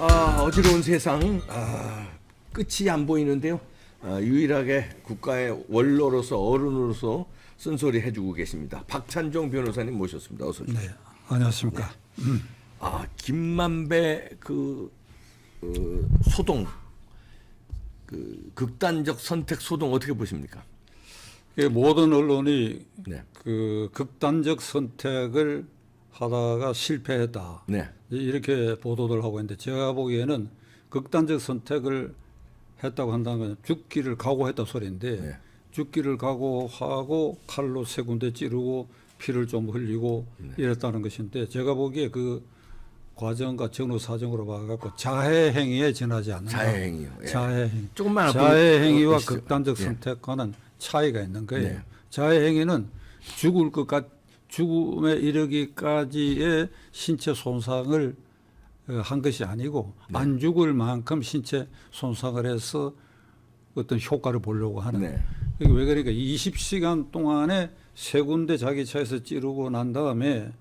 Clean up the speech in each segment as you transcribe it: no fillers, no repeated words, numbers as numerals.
어지러운 세상, 끝이 안 보이는데요. 유일하게 국가의 원로로서 어른으로서 쓴소리 해주고 계십니다. 박찬종 변호사님 모셨습니다. 어서 오십시오. 네, 안녕하십니까. 김만배 소동, 극단적 선택 소동 어떻게 보십니까? 모든 언론이 네. 극단적 선택을 하다가 실패했다. 네. 이렇게 보도를 하고 있는데 제가 보기에는 극단적 선택을 했다고 한다는 건 죽기를 각오했다 소리인데 네. 죽기를 각오하고 칼로 세 군데 찌르고 피를 좀 흘리고 이랬다는 것인데 제가 보기에 그 과정과 전후 사정으로 봐갖고 자해 행위에 지나지 않는다. 자해 행위요. 예. 자해 행위. 조금만 자해 행위와 보시죠. 극단적 예. 선택과는 차이가 있는 거예요. 네. 자해 행위는 죽음에 이르기까지의 신체 손상을 한 것이 아니고 안 죽을 만큼 신체 손상을 해서 어떤 효과를 보려고 하는. 네. 이게 왜 그러니까 20시간 동안에 세 군데 자기 차에서 찌르고 난 다음에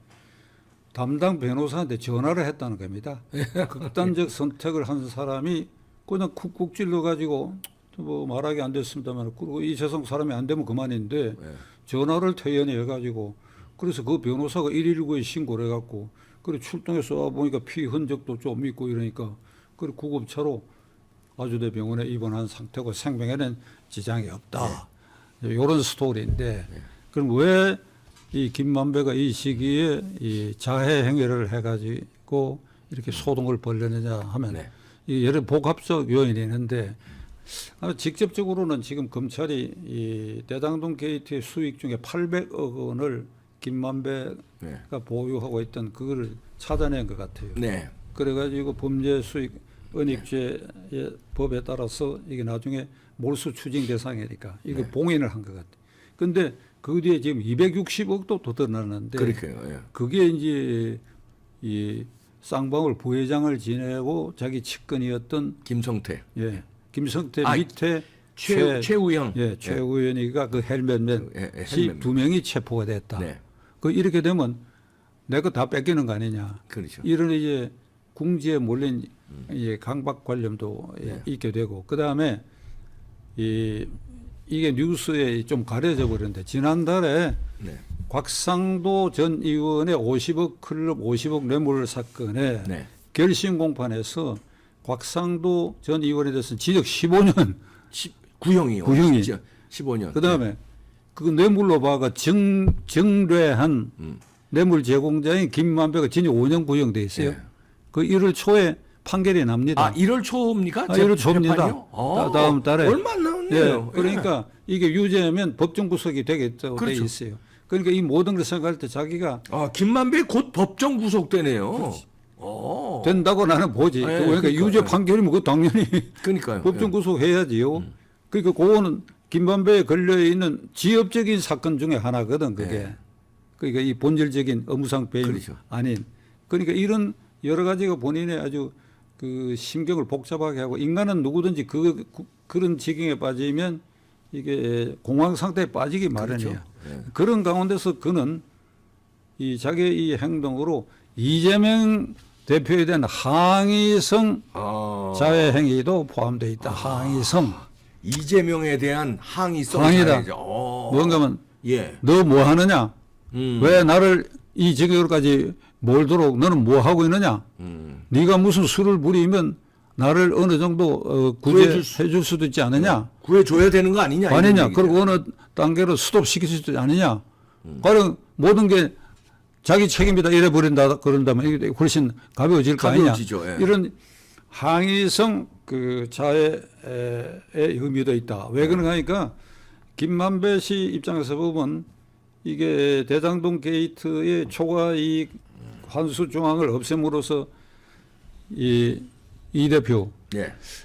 담당 변호사한테 전화를 했다는 겁니다. 극단적 선택을 한 사람이 그냥 쿡쿡 찔러가지고 뭐 말하기 안 됐습니다만 그리고 이 세상 사람이 안 되면 그만인데 전화를 퇴연해 가지고 그래서 그 변호사가 119에 신고를 해갖고 그리고 출동해서 와 보니까 피 흔적도 좀 있고 이러니까 그리고 구급차로 아주대 병원에 입원한 상태고 생명에는 지장이 없다. 이런 스토리인데 그럼 왜 이 김만배가 이 시기에 이 자해 행위를 해가지고 이렇게 소동을 벌였느냐 하면 이 여러 복합적 요인이 있는데 직접적으로는 지금 검찰이 이 대장동 게이트의 수익 중에 800억 원을 김만배가 보유하고 있던 그거를 찾아낸 것 같아요. 네. 그래가지고 범죄 수익 은닉죄의 법에 따라서 이게 나중에 몰수 추징 대상이니까 이거 봉인을 한 것 같아요. 근데 그 뒤에 지금 260억도 더 드러났는데 그렇게요. 그게 이제 이 쌍방울 부회장을 지내고 자기 측근이었던 김성태. 김성태 밑에 최우영. 최우영이가 그 헬멧맨 두 명이 체포가 됐다. 네. 그 이렇게 되면 내 거 다 뺏기는 거 아니냐. 그렇죠. 이런 이제 궁지에 몰린 강박 관념도 있게 되고 그 다음에 이게 뉴스에 좀 가려져 버렸는데 지난달에 곽상도 전 의원의 50억 클럽 50억 뇌물 사건에 결심 공판에서 곽상도 전 의원에 대해서는 징역 15년 구형이요. 구형이 15년. 그다음에 그 뇌물로 봐가 정례한 뇌물 제공자인 김만배가 징역 5년 구형돼 있어요. 그 1월 초에 판결이 납니다. 1월 초입니까? 1월 초입니다. 다음 달에. 얼마 안 나왔네요. 그러니까 이게 유죄면 법정 구속이 되겠다고 돼 있어요. 그러니까 이 모든 걸 생각할 때 자기가 김만배 곧 법정 구속되네요. 된다고 나는 보지. 그러니까 유죄 판결이면 그 당연히 그러니까요. 법정 구속해야지요. 그러니까 그거는 김만배에 걸려 있는 지엽적인 사건 중에 하나거든. 그게. 그러니까 이 본질적인 업무상 배임 아닌. 그러니까 이런 여러 가지가 본인의 아주 그 심경을 복잡하게 하고 인간은 누구든지 그런 지경에 빠지면 이게 공황 상태에 빠지기 마련이에요. 그런 가운데서 그는 이 자기의 이 행동으로 이재명 대표에 대한 항의성 자해 행위도 포함되어 있다. 항의성. 이재명에 대한 항의성. 항의다. 뭔가면 너 뭐 하느냐? 왜 나를 이 지경으로까지 몰도록 너는 뭐 하고 있느냐? 네가 무슨 수를 부리면 나를 어느 정도 구제해 줄 수도 있지 않느냐? 구해줘야 되는 거 아니냐? 아니냐? 그리고 어느 단계로 스톱시킬 수도 있지 않느냐? 가령 모든 게 자기 책임이다 이래 버린다 그런다면 이게 훨씬 가벼워질 거 아니냐? 이런 항의성 그 자해의 의미도 있다. 왜 그런가 하니까 김만배 씨 입장에서 보면 이게 대장동 게이트의 초과 이익 환수 조항을 없앰으로써 이 대표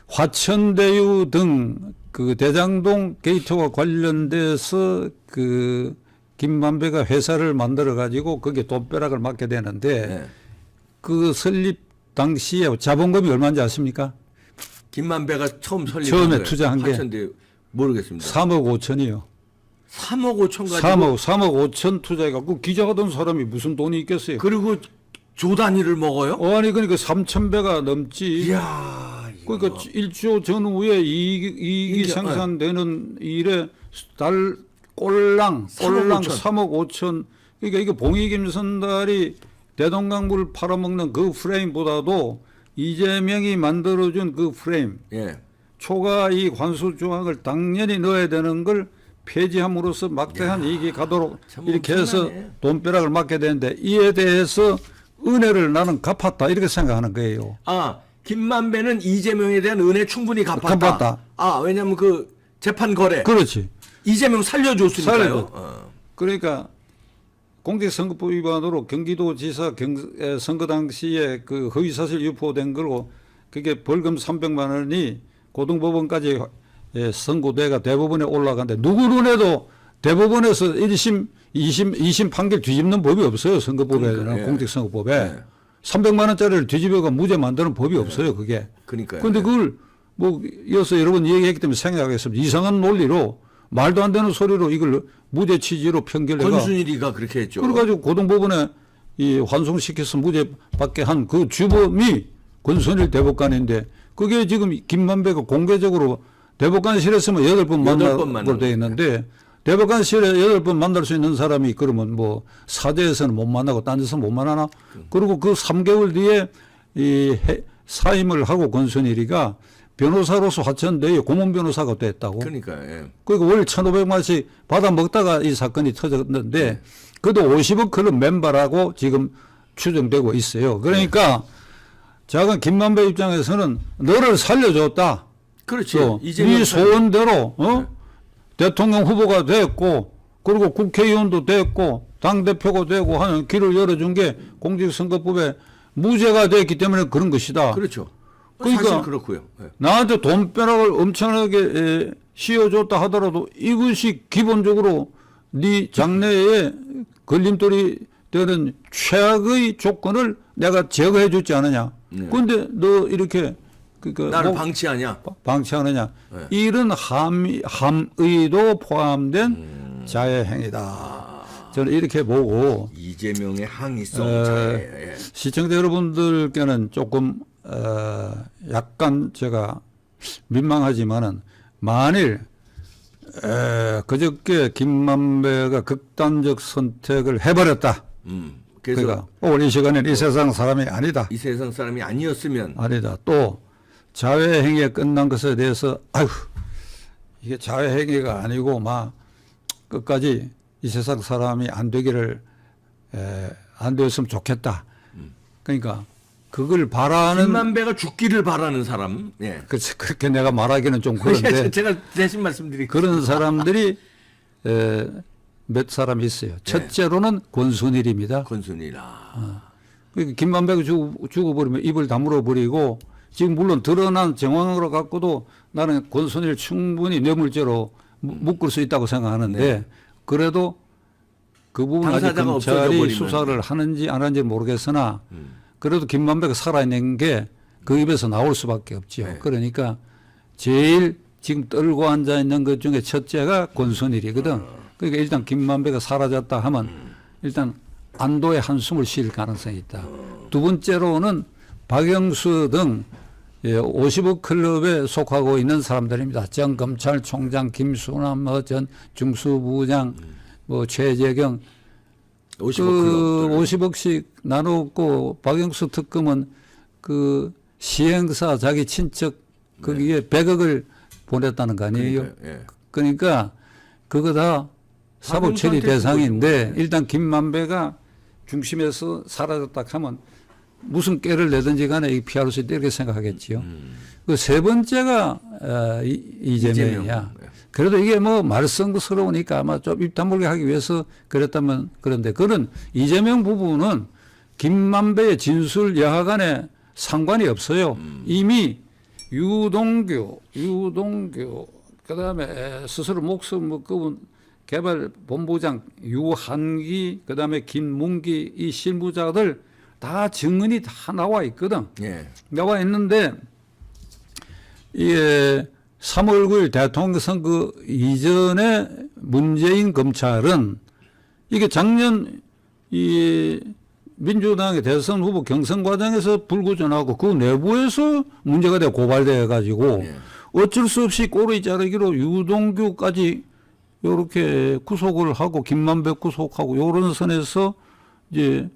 화천대유 등 그 대장동 게이트와 관련돼서 그 김만배가 회사를 만들어 가지고 거기에 돈벼락을 맞게 되는데 그 설립 당시에 자본금이 얼마인지 아십니까? 김만배가 처음에 투자한 게 화천대유 모르겠습니다. 3억 5천이요. 3억 5천 가지고 3억 5천 투자해갖고 기자가 된 사람이 무슨 돈이 있겠어요? 그리고 조 단위를 먹어요? 아니 그러니까 3,000배가 넘지. 이야. 이거. 그러니까 1조 전후에 이익이 이게, 생산되는 일에 달 꼴랑 3억 5천. 그러니까 이거 봉익임선달이 대동강물을 팔아먹는 그 프레임보다도 이재명이 만들어준 그 프레임, 예. 초과 이 관수 조항을 당연히 넣어야 되는 걸 폐지함으로써 막대한 이익이 가도록 참 이렇게 해서 엄청나네. 돈벼락을 맞게 되는데 이에 대해서 은혜를 나는 갚았다 이렇게 생각하는 거예요. 아, 김만배는 이재명에 대한 은혜 충분히 갚았다. 갚았다. 아, 왜냐면 그 재판 거래. 그렇지. 이재명 살려줬으니까요. 살려줬- 어. 그러니까 공직선거법 위반으로 경기도지사 선거 당시에 그 허위사실 유포된 걸로 그게 벌금 300만 원이 고등법원까지 선고돼가 대법원에 올라간데 누구 눈에도 대법원에서 1심, 2심 판결 뒤집는 법이 없어요. 선거법에는 그러니까, 예. 공직선거법에. 예. 300만 원짜리를 뒤집어가 무죄 만드는 법이 없어요. 그게. 그러니까요. 그런데 그걸 뭐 이어서 여러 번 얘기했기 때문에 생각하겠습니다. 이상한 논리로 말도 안 되는 소리로 이걸 무죄 취지로 판결해가 권순일이가 그렇게 했죠. 그래가지고 고등법원에 이 환송시켜서 무죄 받게 한 그 주범이 권순일 대법관인데 그게 지금 김만배가 공개적으로 대법관실에서만 8번 만나고 돼 있는데 대법관실에 8번 만날 수 있는 사람이 그러면 뭐 사제에서는 못 만나고 딴 데서 못 만나나? 그리고 그 3개월 뒤에 이 사임을 하고 권순일이가 변호사로서 화천대에 고문 변호사가 됐다고. 그러니까 예. 그리고 월 1,500만씩 받아 먹다가 이 사건이 터졌는데 그도 50억 클럽 멤버라고 지금 추정되고 있어요. 그러니까 작은 김만배 입장에서는 너를 살려줬다. 그렇죠. 네 소원대로 대통령 후보가 됐고 그리고 국회의원도 됐고 당대표가 되고 하는 길을 열어준 게 공직선거법에 무죄가 됐기 때문에 그런 것이다. 그렇죠. 그러니까 사실 그렇고요. 예. 나한테 돈벼락을 엄청나게 씌워줬다 하더라도 이것이 기본적으로 네 장래에 걸림돌이 되는 최악의 조건을 내가 제거해 줬지 않느냐. 그런데 너 이렇게 그러니까 나를 방치하냐? 방치하느냐. 이런 함의도 포함된 자해행위다. 저는 이렇게 보고 이재명의 항의성 자해. 예. 시청자 여러분들께는 조금 약간 제가 민망하지만은 만일 그저께 김만배가 극단적 선택을 해버렸다. 그래서 그러니까 오늘 이 시간에는 이 세상 사람이 아니다. 이 세상 사람이 아니었으면 아니다. 또 자해행위가 끝난 것에 대해서 아휴 이게 자해행위가 아니고 막 끝까지 이 세상 사람이 안 되기를 안 되었으면 좋겠다. 그러니까 그걸 바라는 김만배가 죽기를 바라는 사람. 예. 그렇게 내가 말하기는 좀 그런데 제가 대신 말씀드릴게요. 그런 사람들이 몇 사람 있어요. 첫째로는 권순일입니다. 권순이라. 그러니까 김만배가 죽어버리면 입을 다물어 버리고 지금 물론 드러난 정황으로 갖고도 나는 권순일 충분히 뇌물죄로 묶을 수 있다고 생각하는데 그래도 그 부분 아직 당사자가 검찰이 없어져 수사를 하는지 안 하는지 모르겠으나 그래도 김만배가 살아있는 게 그 입에서 나올 수밖에 없죠. 네. 그러니까 제일 지금 떨고 앉아 있는 것 중에 첫째가 권순일이거든. 그러니까 일단 김만배가 사라졌다 하면 일단 안도의 한숨을 쉴 가능성이 있다. 두 번째로는 박영수 등 50억 클럽에 속하고 있는 사람들입니다. 전 검찰총장 김수남 전 중수부장 최재경 50억 그 클럽들. 50억씩 나누고 박영수 특검은 그 시행사 자기 친척 거기에 100억을 보냈다는 거 아니에요. 그러니까요. 예. 그러니까 그거 다 사법 처리 박영수한테 대상인데 그거죠. 일단 김만배가 중심에서 사라졌다 하면 무슨 깨를 내든지 간에 피할 수 있다 이렇게 생각하겠지요. 그 세 번째가 이재명이야. 이재명. 그래도 이게 뭐 말썽스러우니까 아마 좀 입 다물게 하기 위해서 그랬다면 그런데 그런 이재명 부분은 김만배의 진술 여하간에 상관이 없어요. 이미 유동규 그다음에 스스로 목숨 묶은 개발본부장 유한기 그다음에 김문기 이 실무자들 다 증언이 다 나와 있거든. 예. 나와 있는데 이게 3월 9일 대통령 선거 이전에 문재인 검찰은 이게 작년 이 민주당의 대선 후보 경선 과정에서 불구전하고 그 내부에서 문제가 되고 고발돼 가지고 예. 어쩔 수 없이 꼬리 자르기로 유동규까지 이렇게 구속을 하고 김만배 구속하고 요런 선에서 이제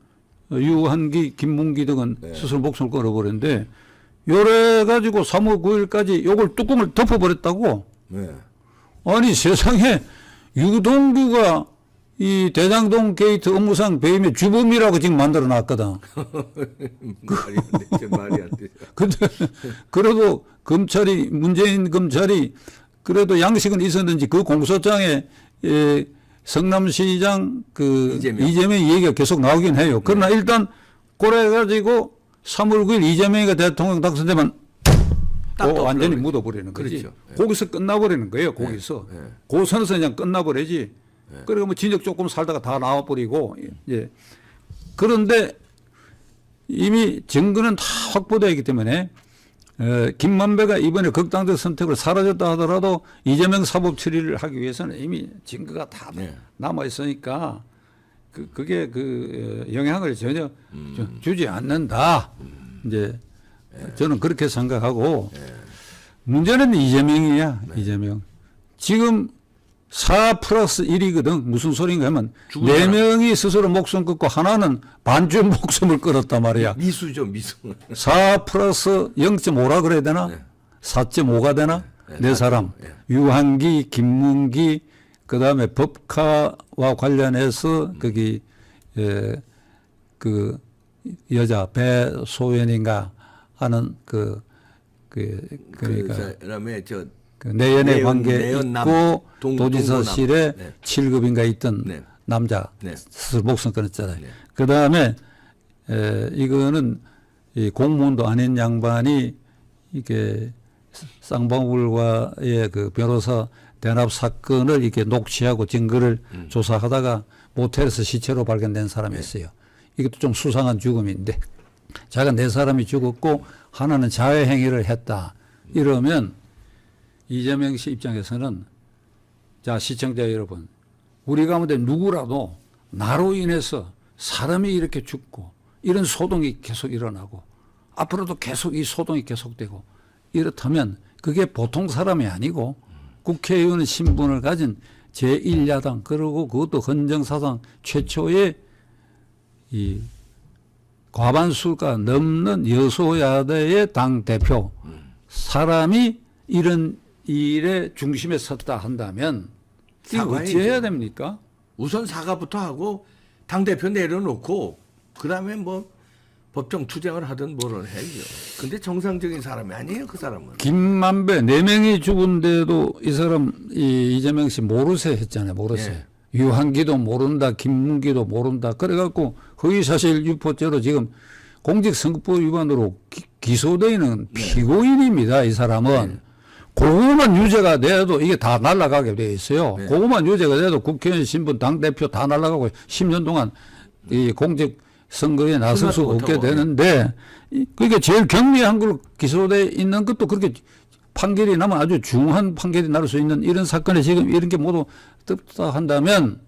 유한기, 김문기 등은 네. 스스로 목숨을 끊어버렸는데 요래 가지고 3월 9일까지 요걸 뚜껑을 덮어버렸다고. 네. 아니 세상에 유동규가 이 대장동 게이트 업무상 배임의 주범이라고 지금 만들어 놨거든. 말이 안 되죠. 말이 안 되죠. 근데 그래도 검찰이 문재인 검찰이 그래도 양식은 있었는지 그 공소장에 성남시장 그 이재명 얘기가 계속 나오긴 해요. 그러나 일단 그래 가지고 3월 9일 이재명이가 대통령 당선되면 완전히 묻어버리는 거지. 그렇죠. 거기서 끝나버리는 거예요. 거기서. 그 선에서 그냥 끝나버리지. 그리고 뭐 진역 조금 살다가 다 나와버리고. 예. 그런데 이미 증거는 다 확보되어 있기 때문에 김만배가 이번에 극단적 선택을 사라졌다 하더라도 이재명 사법 처리를 하기 위해서는 이미 증거가 다 남아 있으니까 그게 영향을 전혀 주지 않는다. 이제 저는 그렇게 생각하고 문제는 이재명이야. 이재명. 지금 4+1이거든. 무슨 소린가 하면 4명이 스스로 목숨 끊고 하나는 반쯤 목숨을 끊었단 말이야. 미수죠, 미수. 4+0.5라 그래야 되나? 4.5가 되나? 네 사람. 유한기, 김문기, 그 다음에 법카와 관련해서 거기 그 여자 배소연인가 하는 그러니까 그 사람의 내연의 관계 있고 도지사실에 네. 7급인가 있던 남자 스스로 목숨 끊었잖아요. 그 다음에 이거는 이 공무원도 아닌 양반이 이게 쌍방울과의 그 변호사 대납 사건을 이렇게 녹취하고 증거를 조사하다가 모텔에서 시체로 발견된 사람이었어요. 이것도 좀 수상한 죽음인데 자기가 4사람이 죽었고 하나는 자해 행위를 했다. 이러면 이재명 씨 입장에서는 자 시청자 여러분 우리 가운데 누구라도 나로 인해서 사람이 이렇게 죽고 이런 소동이 계속 일어나고 앞으로도 계속 이 소동이 계속되고 이렇다면 그게 보통 사람이 아니고 국회의원 신분을 가진 제1야당 그리고 그것도 헌정사상 최초의 이 과반수가 넘는 여소야대의 당대표 사람이 이런 일의 중심에 섰다 한다면 이거 어찌해야 됩니까? 우선 사과부터 하고 당대표 내려놓고 그다음에 뭐 법정 투쟁을 하든 뭐를 해야죠. 근데 정상적인 사람이 아니에요. 그 사람은. 김만배 4명이 죽은데도 이 사람 이재명 씨 모르세 했잖아요. 모르세. 유한기도 모른다. 김문기도 모른다. 그래갖고 허위사실 유포죄로 지금 공직선거법 위반으로 기소되어 있는 피고인입니다. 이 사람은. 그거만 유죄가 돼도 이게 다 날아가게 돼 있어요. 그거만 유죄가 돼도 국회의원 신분 당대표 다 날아가고 10년 동안 이 공직 선거에 나설 수 없게 되는데 그게 제일 경미한 걸로 기소돼 있는 것도 그렇게 판결이 나면 아주 중한 판결이 날 수 있는 이런 사건에 지금 이런 게 모두 떴다 한다면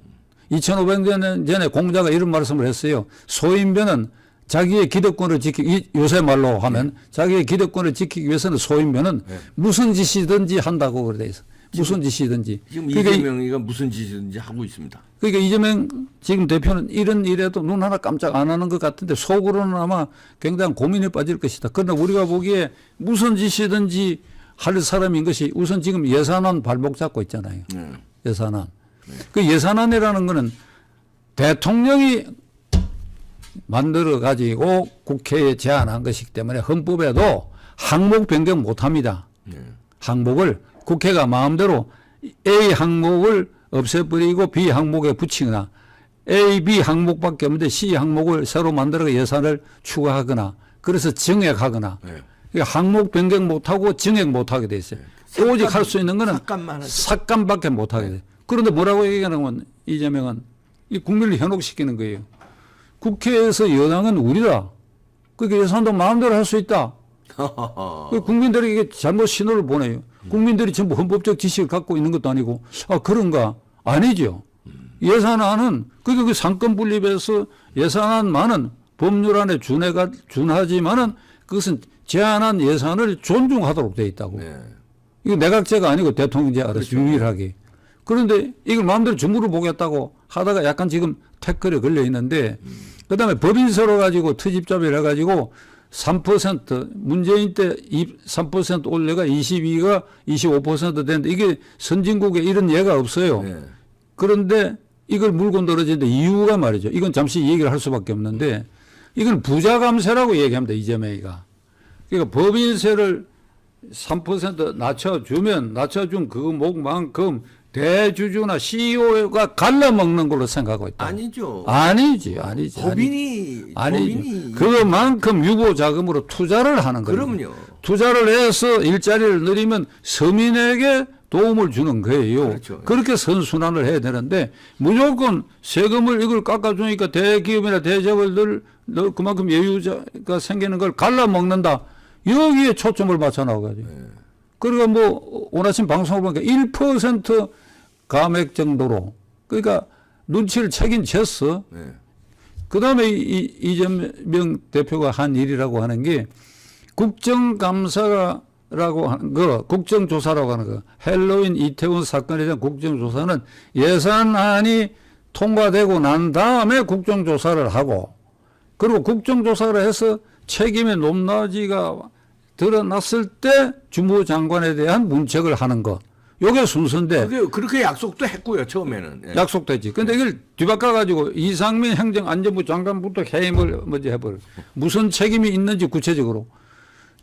2500년 전에 공자가 이런 말씀을 했어요. 소인변은 자기의 기득권을 지키기 요새 말로 하면 자기의 기득권을 지키기 위해서는 소인변은 무슨 짓이든지 한다고 그래 있어. 무슨 짓이든지. 지금 이재명이가 무슨 짓이든지 하고 있습니다. 그러니까 이재명 지금 대표는 이런 일에도 눈 하나 깜짝 안 하는 것 같은데 속으로는 아마 굉장히 고민에 빠질 것이다. 그러나 우리가 보기에 무슨 짓이든지 할 사람인 것이 우선 지금 예산안 발목 잡고 있잖아요. 예산안. 그 예산안이라는 거는 대통령이 만들어 가지고 국회에 제안한 것이기 때문에 헌법에도 항목 변경 못 합니다. 항목을 국회가 마음대로 A 항목을 없애버리고 B 항목에 붙이거나 A, B 항목밖에 없는데 C 항목을 새로 만들어 예산을 추가하거나 그래서 증액하거나 항목 변경 못하고 증액 못하게 돼 있어요. 오직 할 수 있는 거는 삭감밖에 못하게 돼요. 그런데 뭐라고 얘기하냐면 이재명은 이 국민을 현혹시키는 거예요. 국회에서 여당은 우리다. 그러니까 예산도 마음대로 할 수 있다. 국민들에게 잘못 신호를 보내요. 국민들이 전부 헌법적 지식을 갖고 있는 것도 아니고 그런가? 아니죠. 예산안은 그게 그 상권 분립에서 예산안만은 법률 안에 준하지만은 그것은 제한한 예산을 존중하도록 돼 있다고. 네. 이거 내각제가 아니고 대통령제가 그렇죠. 유일하게. 그런데 이걸 마음대로 주무를 보겠다고 하다가 약간 지금 태클에 걸려 있는데 그다음에 법인세로 가지고 트집잡이를 해가지고 3% 문재인 때 3% 올려가 22가 25% 되는데 이게 선진국에 이런 예가 없어요. 네. 그런데 이걸 물고 늘어지는데 이유가 말이죠. 이건 잠시 얘기를 할 수밖에 없는데 이건 부자 감세라고 얘기합니다. 이재명이가. 그러니까 법인세를 3% 낮춰준 그만큼 대주주나 CEO가 갈라먹는 걸로 생각하고 있다. 아니죠. 아니지. 법인이 그만큼 유보 자금으로 투자를 하는 거예요. 그럼요. 투자를 해서 일자리를 늘리면 서민에게 도움을 주는 거예요. 그렇죠. 그렇게 선순환을 해야 되는데 무조건 세금을 이걸 깎아주니까 대기업이나 대재벌들 그만큼 여유가 생기는 걸 갈라먹는다. 여기에 초점을 맞춰 나가죠. 그러니까 뭐 오늘 방송을 보니까 1% 감액 정도로 그러니까 눈치를 채긴 챘어. 네. 그다음에 이재명 대표가 한 일이라고 하는 게 국정감사라고 하는 거, 국정조사라고 하는 거, 헬로윈 이태원 사건에 대한 국정조사는 예산안이 통과되고 난 다음에 국정조사를 하고 그리고 국정조사를 해서 책임의 높낮이가 드러났을 때 주무장관에 대한 문책을 하는 거. 요게 순서인데. 그렇게 약속도 했고요, 처음에는. 예. 약속됐지. 근데 이걸 뒤바꿔가지고 이상민 행정안전부 장관부터 해임을 먼저 해버려. 무슨 책임이 있는지 구체적으로.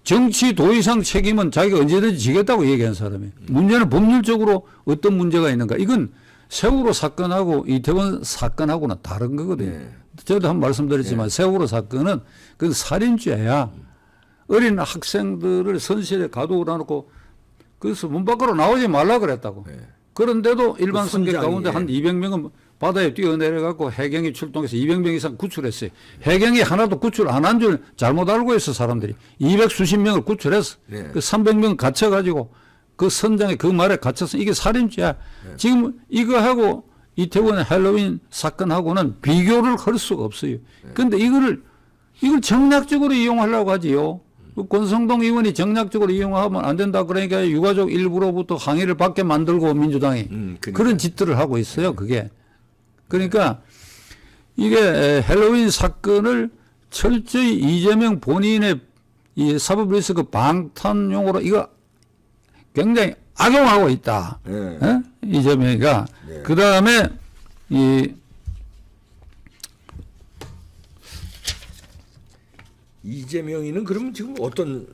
정치 도의상 책임은 자기가 언제든지 지겠다고 얘기한 사람이. 문제는 법률적으로 어떤 문제가 있는가. 이건 세월호 사건하고 이태원 사건하고는 다른 거거든요. 네. 저도 한 번 말씀드렸지만 세월호 사건은 그건 살인죄야. 어린 학생들을 선실에 가두어 놓고 그래서 문 밖으로 나오지 말라 그랬다고. 네. 그런데도 일반 그 승객 선장이, 가운데 한 200명은 바다에 뛰어내려 갖고 해경이 출동해서 200명 이상 구출했어요. 해경이 하나도 구출 안 한 줄 잘못 알고 있어 사람들이. 200수십 명을 구출했어. 네. 그 300명 갇혀 가지고 그 선장에 그 말에 갇혀서 이게 살인죄야. 지금 이거하고 이태원의 헬로윈 사건하고는 비교를 할 수가 없어요. 그런데 이걸 정략적으로 이용하려고 하지요. 그 권성동 의원이 정략적으로 이용하면 안 된다 그러니까 유가족 일부로부터 항의를 받게 만들고 민주당이 그러니까. 그런 짓들을 하고 있어요. 그게. 그러니까 이게 헬로윈 사건을 철저히 이재명 본인의 이 사법 리스크 방탄용으로 이거 굉장히 악용하고 있다. 네. 예? 이재명이가. 네. 그 다음에 이재명이는 그러면 지금 어떤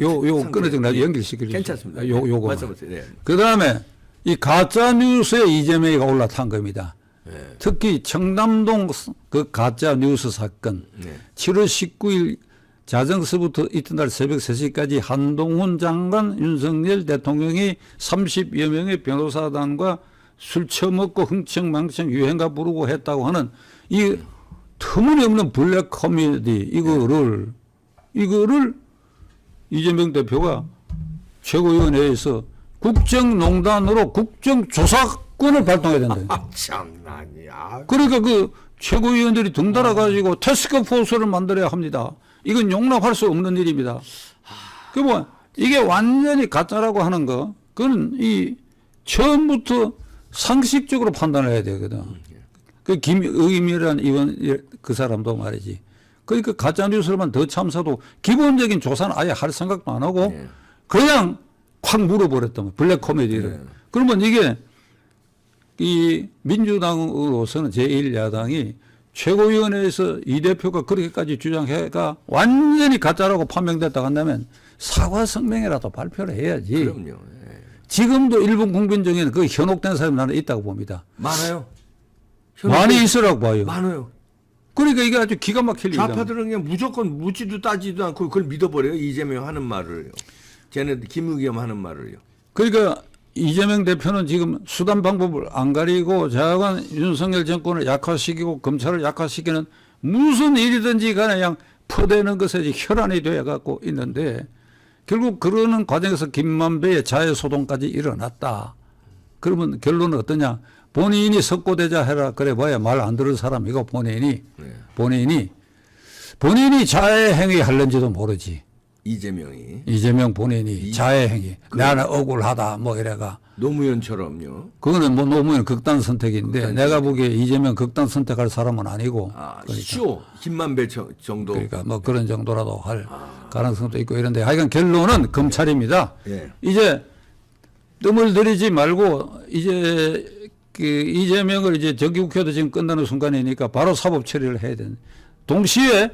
요 끊어진 나 연결시키죠. 괜찮습니다. 요거. 말씀하세요. 네. 그 다음에 이 가짜 뉴스에 이재명이가 올라탄 겁니다. 네. 특히 청담동 그 가짜 뉴스 사건. 네. 7월 19일 자정서부터 이튿날 새벽 3시까지 한동훈 장관, 윤석열 대통령이 30여 명의 변호사단과 술 처먹고 흥청망청 유행가 부르고 했다고 하는 이 터무니없는 블랙 코미디 이거를 이재명 대표가 최고위원회에서 국정농단으로 국정조사권을 발동해야 된다. 장난이야. 그러니까 그 최고위원들이 등달아 가지고 태스크포스를 만들어야 합니다. 이건 용납할 수 없는 일입니다. 그 뭐 이게 완전히 가짜라고 하는 거, 그건 이 처음부터 상식적으로 판단을 해야 되거든. 그 김의미라는 의원 그 사람도 말이지. 그러니까 가짜 뉴스로만 더 참사도 기본적인 조사는 아예 할 생각도 안 하고 네. 그냥 확 물어버렸던 거예요. 블랙 코미디를. 네. 그러면 이게 이 민주당으로서는 제1야당이 최고위원회에서 이 대표가 그렇게까지 주장해가 완전히 가짜라고 판명됐다고 한다면 사과 성명이라도 발표를 해야지. 그럼요. 네. 지금도 일본 국민 중에는 그 현혹된 사람이 나는 있다고 봅니다. 많아요. 많이 있으라고 봐요. 많아요. 그러니까 이게 아주 기가 막힐 일이다. 좌파들은 그냥 무조건 묻지도 따지도 않고 그걸 믿어버려요. 이재명 하는 말을요. 쟤네들 김의겸 하는 말을요. 그러니까 이재명 대표는 지금 수단 방법을 안 가리고 자관 윤석열 정권을 약화시키고 검찰을 약화시키는 무슨 일이든지 간에 그냥 퍼대는 것에 혈안이 되어 갖고 있는데 결국 그러는 과정에서 김만배의 자해소동까지 일어났다. 그러면 결론은 어떠냐. 본인이 석고대자 해라 그래 봐야 말 안 들을 사람이고 본인이 본인이 자해 행위 할는지도 모르지. 이재명이 이재명 본인이 자해 행위. 나는 억울하다 뭐 이래가. 노무현처럼요. 그거는 뭐 노무현 극단 선택인데 내가 보기에 이재명 극단 선택할 사람은 아니고. 쇼 김만배 정도. 그러니까 뭐 그런 정도라도 할 가능성도 있고 이런데 하여간 결론은 검찰입니다. 예. 이제 뜸을 들이지 말고 이제 그 이재명을 이제 정기국회도 지금 끝나는 순간이니까 바로 사법 처리를 해야 되는. 동시에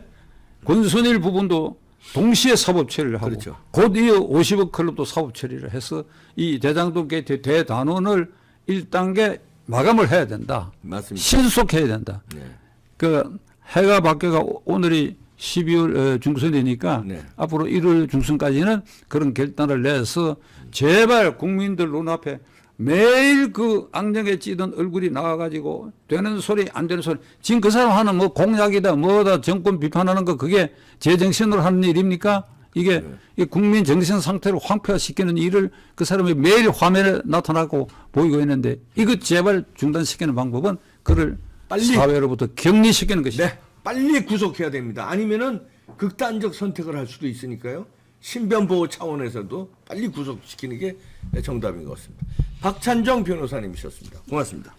권순일 부분도 동시에 사법 처리를 하고 그렇죠. 곧 이어 50억 클럽도 사법 처리를 해서 이 대장동 게이트 대단원을 1단계 마감을 해야 된다. 맞습니다. 신속해야 된다. 네. 그 해가 바뀌어가 오늘이 12월 중순이니까 네. 앞으로 1월 중순까지는 그런 결단을 내서 제발 국민들 눈앞에 매일 그 악령에 찌든 얼굴이 나와가지고 되는 소리 안 되는 소리 지금 그 사람 하는 뭐 공약이다 뭐다 정권 비판하는 거 그게 제정신으로 하는 일입니까? 이게 국민 정신 상태를 황폐화시키는 일을 그 사람이 매일 화면에 나타나고 보이고 있는데 이거 제발 중단시키는 방법은 그를 빨리 사회로부터 격리시키는 것이다. 네, 빨리 구속해야 됩니다. 아니면은 극단적 선택을 할 수도 있으니까요. 신변 보호 차원에서도 빨리 구속시키는 게 정답인 것 같습니다. 박찬정 변호사님이셨습니다. 고맙습니다.